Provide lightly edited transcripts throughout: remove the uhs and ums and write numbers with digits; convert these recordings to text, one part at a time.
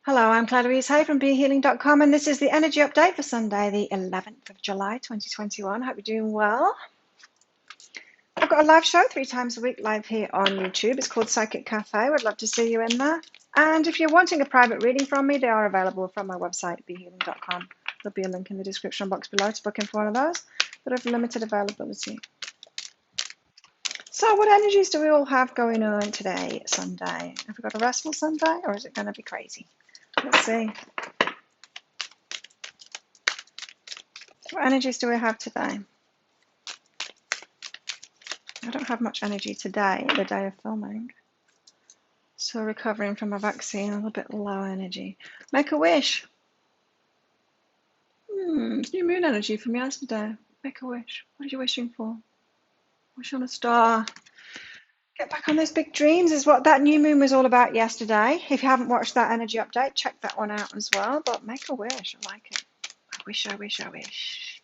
Hello, I'm Clarice Hay from BeHealing.com, and this is the energy update for Sunday, the 11th of July, 2021. Hope you're doing well. I've got a live show 3 times a week live here on YouTube. It's called Psychic Cafe. I'd love to see you in there. And if you're wanting a private reading from me, they are available from my website, BeHealing.com. There'll be a link in the description box below to book in for one of those that have limited availability. So what energies do we all have going on today, Sunday? Have we got a restful Sunday, or is it going to be crazy? Let's see. What energies do we have today? I don't have much energy today, the day of filming. So recovering from a vaccine, a little bit low energy. Make a wish. New moon energy from yesterday. Make a wish. What are you wishing for? Wish on a star. Get back on those big dreams is what that new moon was all about yesterday. If you haven't watched that energy update, check that one out as well. But make a wish. I like it. I wish, I wish, I wish.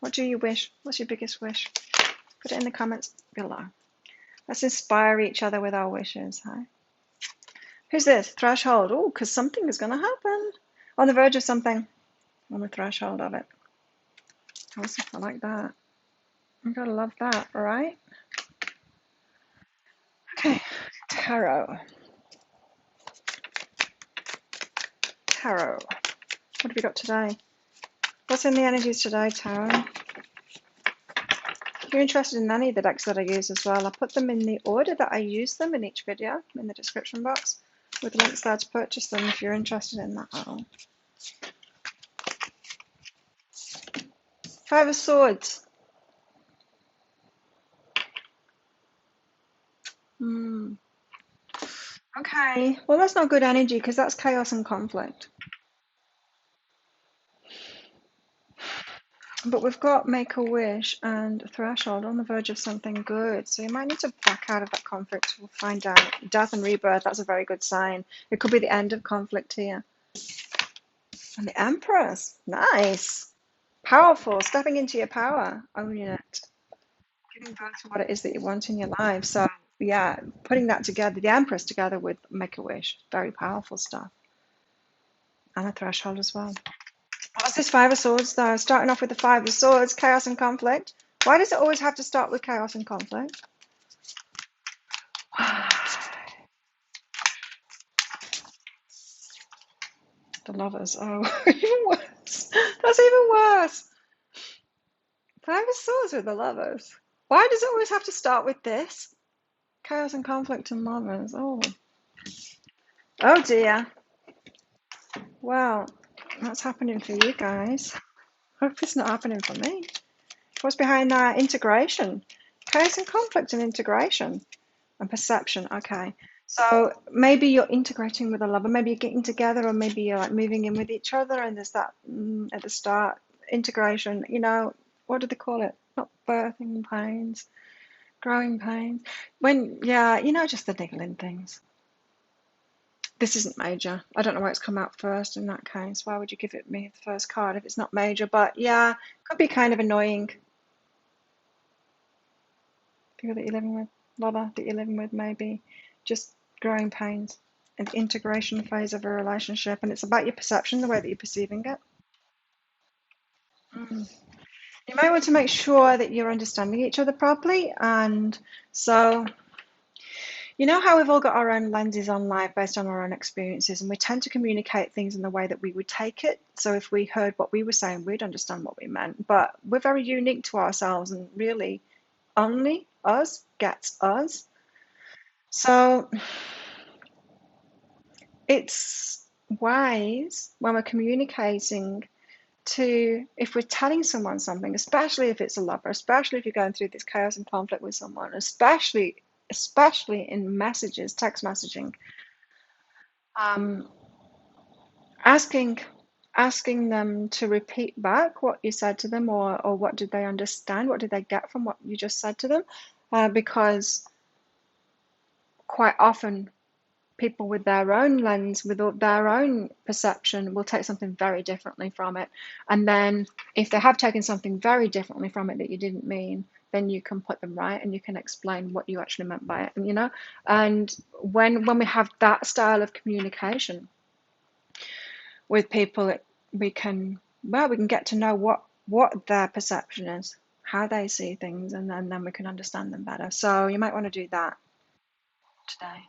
What do you wish? What's your biggest wish? Put it in the comments below. Let's inspire each other with our wishes, huh? Who's this? Threshold. Oh, because something is going to happen. On the verge of something. On the threshold of it. Awesome. I like that. You gotta love that, right? Okay. Tarot. Tarot. What have we got today? What's in the energies today, Tarot? If you're interested in any of the decks that I use as well, I'll put them in the order that I use them in each video in the description box with links there to purchase them if you're interested in that at all. Five of Swords. Okay, well that's not good energy because that's chaos and conflict. But we've got Make a Wish and Threshold on the verge of something good. So you might need to back out of that conflict. We'll find out. Death and rebirth, that's a very good sign. It could be the end of conflict here. And the Empress, nice. Powerful, stepping into your power, owning it. Giving birth to what it is that you want in your life. So yeah, putting that together, the Empress together with Make a Wish, very powerful stuff. And a Threshold as well. What's this Five of Swords though? Starting off with the Five of Swords, chaos and conflict. Why does it always have to start with chaos and conflict? The Lovers. Oh, even worse. That's even worse. Five of Swords with the Lovers. Why does it always have to start with this? Chaos and conflict and lovers. Oh. Oh dear. Well, that's happening for you guys. Hope it's not happening for me. What's behind that? Integration. Chaos and conflict and integration. And perception. Okay. So maybe you're integrating with a lover, maybe you're getting together, or maybe you're like moving in with each other, and there's that at the start integration. You know, what do they call it? Not birthing pains, growing pains. When, yeah, you know, just the niggling things. This isn't major. I don't know why it's come out first in that case. Why would you give it me the first card if it's not major? But yeah, could be kind of annoying. People that you're living with, lover that you're living with, maybe just growing pains, an integration phase of a relationship, and it's about your perception, the way that you're perceiving it. You might want to make sure that you're understanding each other properly, and so you know how we've all got our own lenses on life based on our own experiences, and we tend to communicate things in the way that we would take it. So if we heard what we were saying, we'd understand what we meant, but we're very unique to ourselves, and really only us gets us. So it's wise when we're communicating to, if we're telling someone something, especially if it's a lover, especially if you're going through this chaos and conflict with someone, especially in messages, text messaging, asking them to repeat back what you said to them, or what did they understand, what did they get from what you just said to them, because quite often people with their own lens, with their own perception, will take something very differently from it. And then if they have taken something very differently from it that you didn't mean, then you can put them right and you can explain what you actually meant by it. And you know, and when we have that style of communication with people, we can get to know what their perception is, how they see things, and then we can understand them better. So you might want to do that today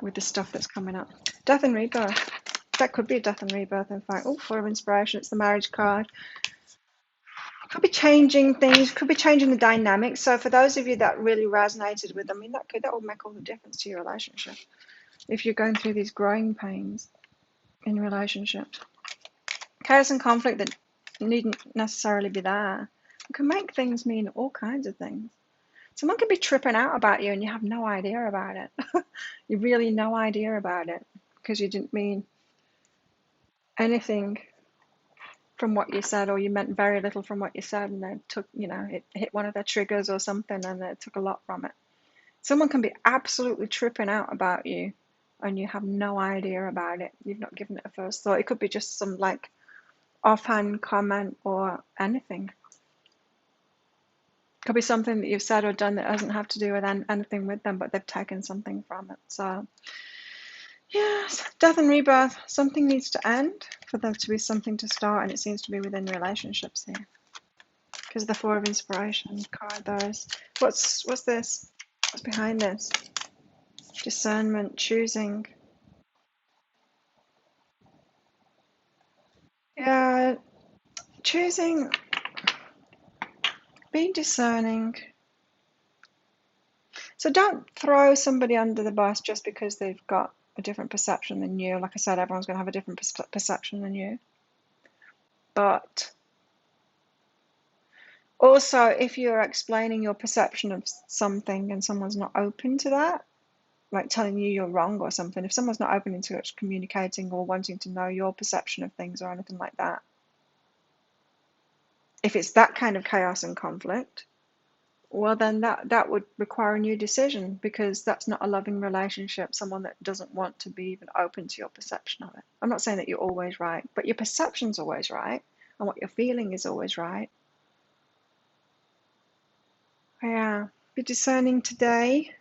with the stuff that's coming up. Death and rebirth. That could be a death and rebirth, in fact. Oh, Four of Inspiration. It's the marriage card. Could be changing things. Could be changing the dynamics. So for those of you that really resonated with, I mean, that will make all the difference to your relationship if you're going through these growing pains in relationships. Chaos and conflict that needn't necessarily be there. It can make things mean all kinds of things. Someone could be tripping out about you and you have no idea about it. You really no idea about it because you didn't mean anything from what you said, or you meant very little from what you said, and they took, it hit one of their triggers or something, and they took a lot from it. Someone can be absolutely tripping out about you and you have no idea about it. You've not given it a first thought. It could be just some like offhand comment or anything. It could be something that you've said or done that doesn't have to do with anything with them, but they've taken something from it. So yes, death and rebirth. Something needs to end for there to be something to start, and it seems to be within relationships here. Because the Four of Inspiration card, those. What's this? What's behind this? Discernment, choosing. Yeah, choosing, being discerning. So don't throw somebody under the bus just because they've got a different perception than you. Like I said, everyone's going to have a different perception than you. But also, if you're explaining your perception of something and someone's not open to that, like telling you you're wrong or something, if someone's not open to communicating or wanting to know your perception of things or anything like that, if it's that kind of chaos and conflict, well, then that would require a new decision, because that's not a loving relationship, someone that doesn't want to be even open to your perception of it. I'm not saying that you're always right, but your perception's always right, and what you're feeling is always right. Yeah, be discerning today,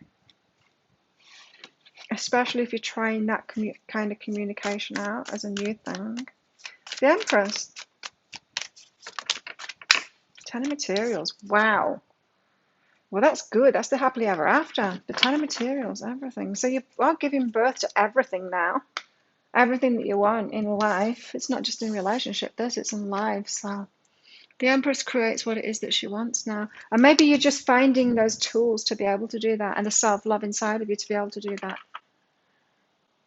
especially if you're trying that kind of communication out as a new thing. The Empress. Ten of Materials. Wow. Well, that's good. That's the happily ever after. The Ten of Materials, everything. So you are giving birth to everything now. Everything that you want in life. It's not just in relationship, it's in life. So the Empress creates what it is that she wants now. And maybe you're just finding those tools to be able to do that, and the self-love inside of you to be able to do that.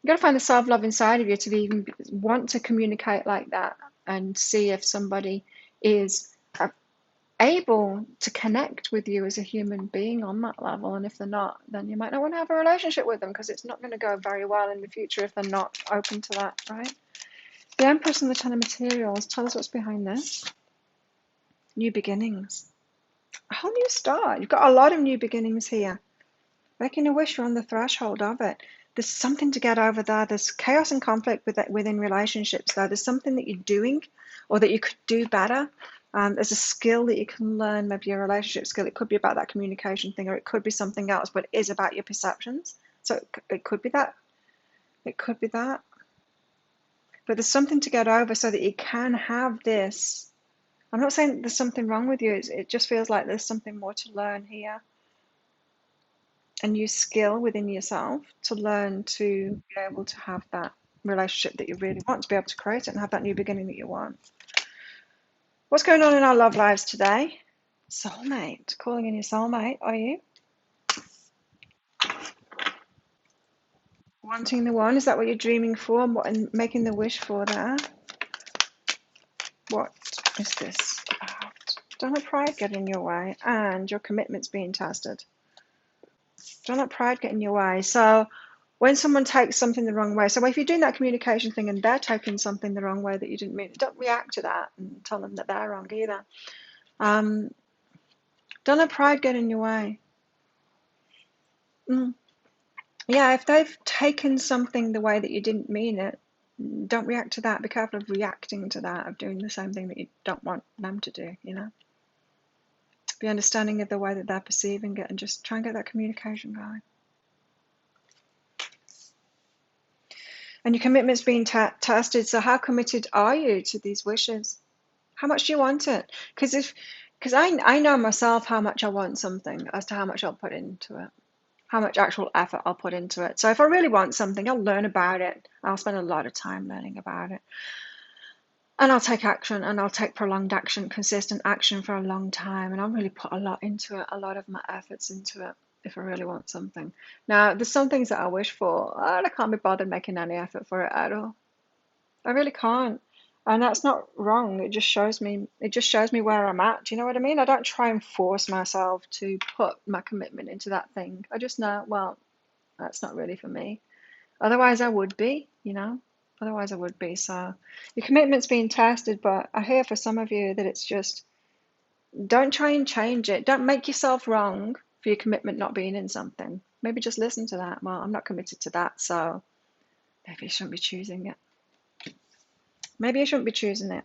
You've got to find the self-love inside of you to even want to communicate like that, and see if somebody is able to connect with you as a human being on that level. And if they're not, then you might not want to have a relationship with them, because it's not going to go very well in the future if they're not open to that, right? The Empress and the Ten of Materials. Tell us what's behind this. New beginnings. A whole new start. You've got a lot of new beginnings here. Making a wish, you're on the threshold of it. There's something to get over there. There's chaos and conflict within relationships though. There's something that you're doing or that you could do better. There's a skill that you can learn, maybe a relationship skill. It could be about that communication thing, or it could be something else, but it is about your perceptions. So it could be that. It could be that. But there's something to get over so that you can have this. I'm not saying there's something wrong with you. It just feels like there's something more to learn here. A new skill within yourself to learn to be able to have that relationship that you really want, to be able to create it and have that new beginning that you want. What's going on in our love lives today? Soulmate. Calling in your soulmate, are you? Wanting the one, is that what you're dreaming for and making the wish for there? What is this about? Don't let pride get in your way, and your commitment's being tested. Don't let pride get in your way. So when someone takes something the wrong way, so if you're doing that communication thing and they're taking something the wrong way that you didn't mean, don't react to that and tell them that they're wrong either. Don't let pride get in your way. Yeah, if they've taken something the way that you didn't mean it, don't react to that. Be careful of reacting to that, of doing the same thing that you don't want them to do, Be understanding of the way that they're perceiving it, and just try and get that communication going. And your commitment's being tested. So how committed are you to these wishes? How much do you want it? Because I know myself how much I want something as to how much I'll put into it, how much actual effort I'll put into it. So if I really want something, I'll learn about it. I'll spend a lot of time learning about it. And I'll take action, and I'll take prolonged action, consistent action for a long time. And I'll really put a lot into it, a lot of my efforts into it if I really want something. Now, there's some things that I wish for, and I can't be bothered making any effort for it at all. I really can't. And that's not wrong. It just shows me where I'm at. Do you know what I mean? I don't try and force myself to put my commitment into that thing. I just know, well, that's not really for me. Otherwise I would be, you know. Otherwise I would be. So your commitment's being tested, but I hear for some of you that it's just don't try and change it. Don't make yourself wrong for your commitment not being in something. Maybe just listen to that. Well, I'm not committed to that, so maybe you shouldn't be choosing it. Maybe you shouldn't be choosing it.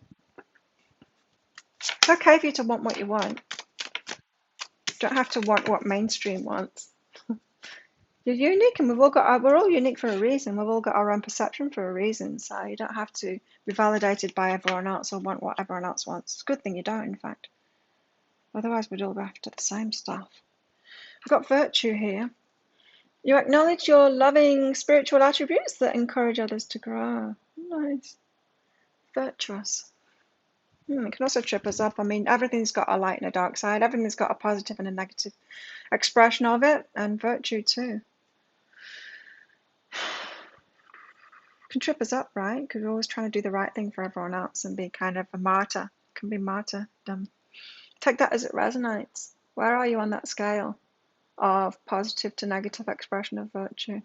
It's okay for you to want what you want. You don't have to want what mainstream wants. You're unique, and we're all unique for a reason. We've all got our own perception for a reason. So you don't have to be validated by everyone else or want what everyone else wants. It's a good thing you don't, in fact. Otherwise, we'd all be after the same stuff. I've got virtue here. You acknowledge your loving spiritual attributes that encourage others to grow. Nice. Virtuous. It can also trip us up. I mean, everything's got a light and a dark side. Everything's got a positive and a negative expression of it, and virtue too. Can trip us up, right? Because we're always trying to do the right thing for everyone else and be kind of a martyr. It can be martyrdom. Take that as it resonates. Where are you on that scale of positive to negative expression of virtue?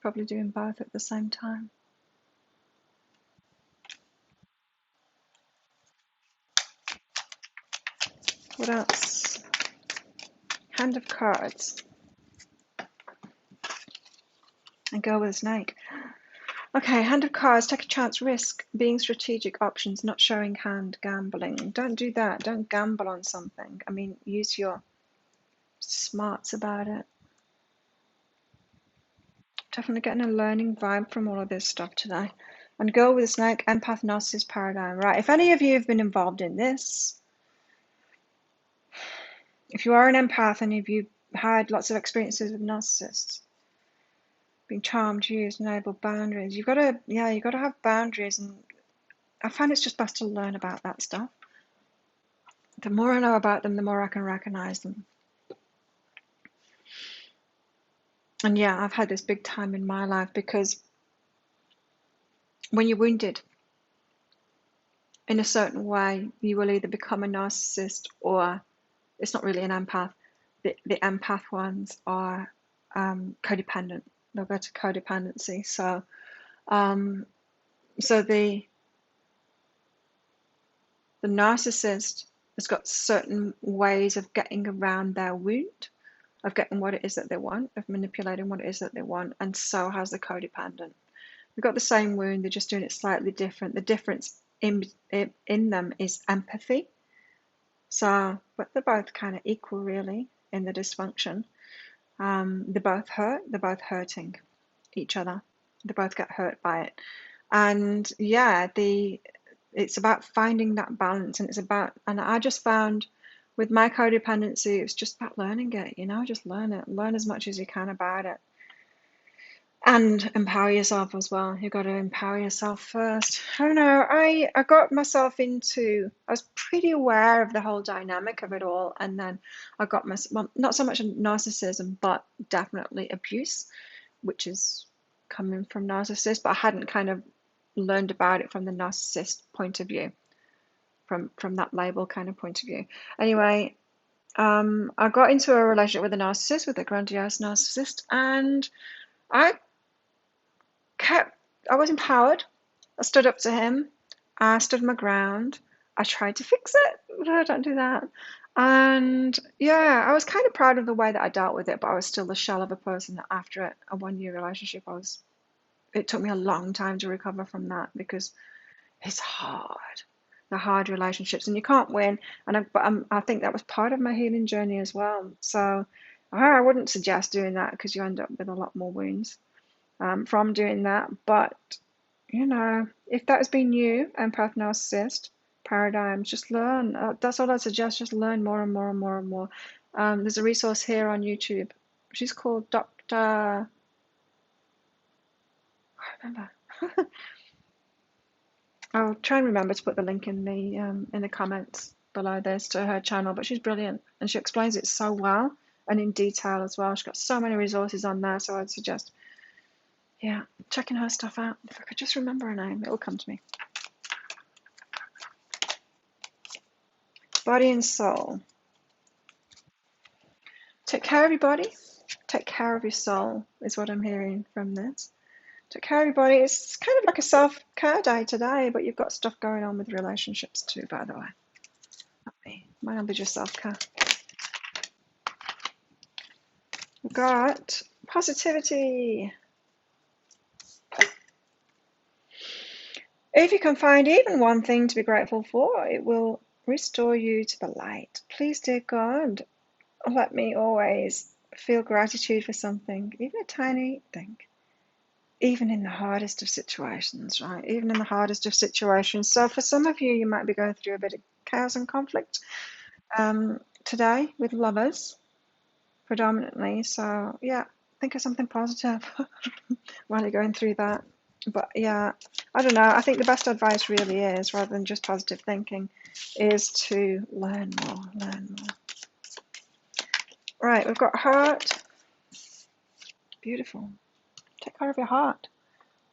Probably doing both at the same time. What else? Hand of cards. And go with a snake. Okay, hand of cards, take a chance, risk, being strategic, options, not showing hand, gambling. Don't do that. Don't gamble on something. I mean, use your smarts about it. Definitely getting a learning vibe from all of this stuff today. And go with a snake, empath, narcissist paradigm. Right, if any of you have been involved in this, if you are an empath and if you've had lots of experiences with narcissists, being charmed, used, enabled, boundaries, you've got to have boundaries. And I find it's just best to learn about that stuff. The more I know about them, the more I can recognize them. And yeah, I've had this big time in my life, because when you're wounded in a certain way, you will either become a narcissist or it's not really an empath. The empath ones are codependent. They'll go to codependency. So the narcissist has got certain ways of getting around their wound, of getting what it is that they want, of manipulating what it is that they want, and so has the codependent. They've got the same wound, they're just doing it slightly different. The difference in them is empathy. So, but they're both kind of equal, really, in the dysfunction. They both hurt, they're both hurting each other. They both get hurt by it. And yeah, it's about finding that balance, and I just found with my codependency, it's just about learning it, just learn it. Learn as much as you can about it. And empower yourself as well. You've got to empower yourself first. I don't know, I got myself into, I was pretty aware of the whole dynamic of it all, and then I got well, not so much narcissism, but definitely abuse, which is coming from narcissists, but I hadn't kind of learned about it from the narcissist point of view, from that label kind of point of view. Anyway, I got into a relationship with a narcissist, with a grandiose narcissist, and I was empowered. I stood up to him. I stood my ground. I tried to fix it, but I don't do that. And yeah, I was kind of proud of the way that I dealt with it, but I was still the shell of a person after a 1-year relationship. It took me a long time to recover from that, because it's hard. They're hard relationships, and you can't win. I think that was part of my healing journey as well. So I wouldn't suggest doing that, because you end up with a lot more wounds. from doing that. But, you know, if that has been you, empath, narcissist, paradigms, just learn. That's all I suggest. Just learn more and more and more and more. There's a resource here on YouTube. She's called Dr. I remember. I'll try and remember to put the link in the comments below this to her channel. But she's brilliant, and she explains it so well and in detail as well. She's got so many resources on there, so I'd suggest, yeah, checking her stuff out. If I could just remember her name, it will come to me. Body and soul. Take care of your body. Take care of your soul is what I'm hearing from this. Take care of your body. It's kind of like a self-care day today, but you've got stuff going on with relationships too, by the way. Not me. Mine will be just self-care. We've got positivity. If you can find even one thing to be grateful for, it will restore you to the light. Please, dear God, let me always feel gratitude for something, even a tiny thing, even in the hardest of situations, right? Even in the hardest of situations. So for some of you, you might be going through a bit of chaos and conflict today with lovers, predominantly. So yeah, think of something positive while you're going through that. But yeah, I don't know. I think the best advice really is, rather than just positive thinking, is to learn more, learn more. Right, we've got heart. Beautiful. Take care of your heart.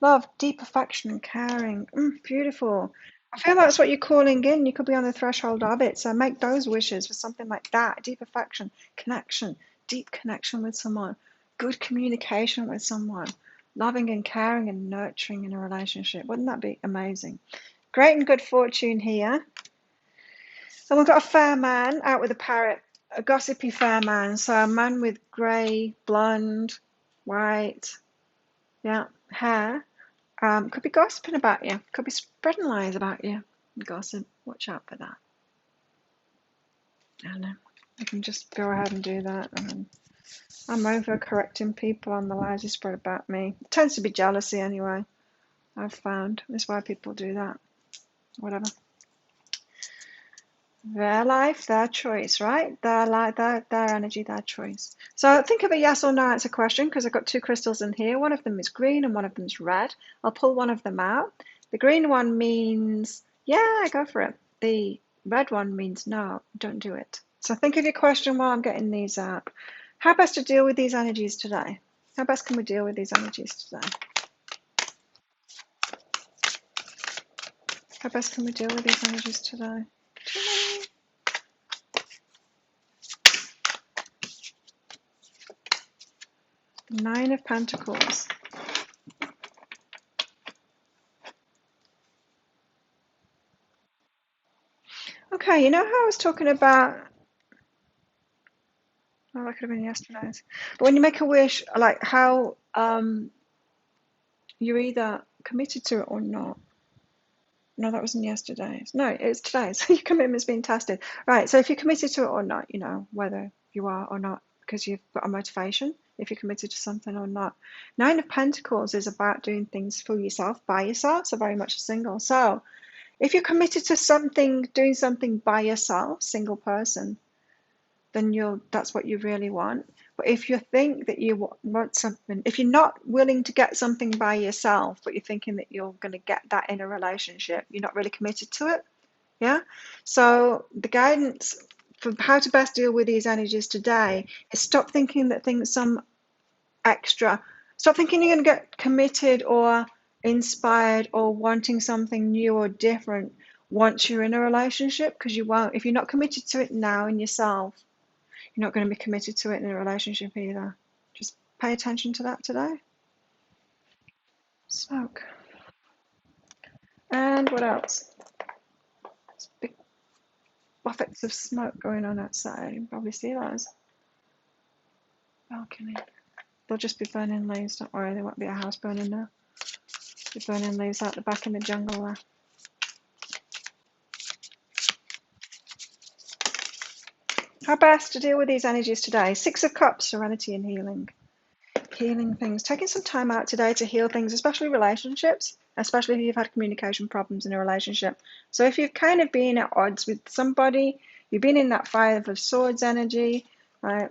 Love, deep affection and caring. Beautiful. I feel that's what you're calling in. You could be on the threshold of it. So make those wishes for something like that. Deep affection, connection, deep connection with someone, good communication with someone, loving and caring and nurturing in a relationship. Wouldn't that be amazing? Great and good fortune here. And we've got a fair man out with a parrot, a gossipy fair man. So a man with grey, blonde, white, yeah, hair. Could be gossiping about you. Could be spreading lies about you. Gossip. Watch out for that. I don't know. I can just go ahead and do that. I'm over correcting people on the lies they spread about me. It tends to be jealousy anyway. I've found that's why people do that. Whatever. Their life, their choice, right? Their life, their energy, their choice. So think of a yes or no answer question, because I've got two crystals in here. One of them is green and one of them is red. I'll pull one of them out. The green one means, yeah, go for it. The red one means, no, don't do it. So think of your question while I'm getting these out. How best to deal with these energies today? How best can we deal with these energies today? How best can we deal with these energies today? Nine of Pentacles. Okay, you know how I was talking about, oh, that could have been yesterday's. But when you make a wish, like how you're either committed to it or not. No, that wasn't yesterday's. No, it's today's. Your commitment's been tested. Right, so if you're committed to it or not, you know, whether you are or not, because you've got a motivation, if you're committed to something or not. Nine of Pentacles is about doing things for yourself, by yourself, so very much a single. So if you're committed to something, doing something by yourself, single person, then that's what you really want. But if you think that you want something, if you're not willing to get something by yourself, but you're thinking that you're going to get that in a relationship, you're not really committed to it. Yeah. So the guidance for how to best deal with these energies today is stop thinking that stop thinking you're going to get committed or inspired or wanting something new or different once you're in a relationship, because you won't. If you're not committed to it now in yourself, you're not going to be committed to it in a relationship either. Just pay attention to that today. Smoke. And what else? There's big buffets of smoke going on outside. You can probably see those. Balcony. They'll just be burning leaves. Don't worry, there won't be a house burning now. They're burning leaves out the back in the jungle there. How best to deal with these energies today? Six of Cups, serenity and healing. healing things, taking some time out today to heal things, especially relationships, especially if you've had communication problems in a relationship. So if you've kind of been at odds with somebody, you've been in that Five of Swords energy, right?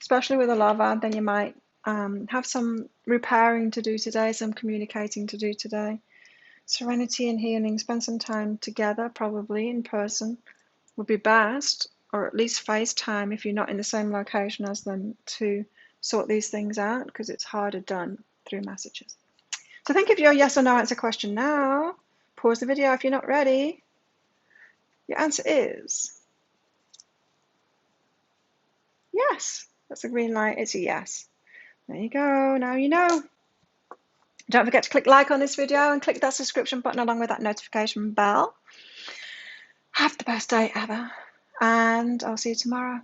Especially with a lover, then you might have some repairing to do today, some communicating to do today. Serenity and healing, spend some time together, probably in person would be best, or at least FaceTime if you're not in the same location as them, to sort these things out, because it's harder done through messages. So think of your yes or no answer question now. Pause the video if you're not ready. Your answer is yes. That's a green light. It's a yes. There you go. Now you know. Don't forget to click like on this video and click that subscription button along with that notification bell. Have the best day ever, and I'll see you tomorrow.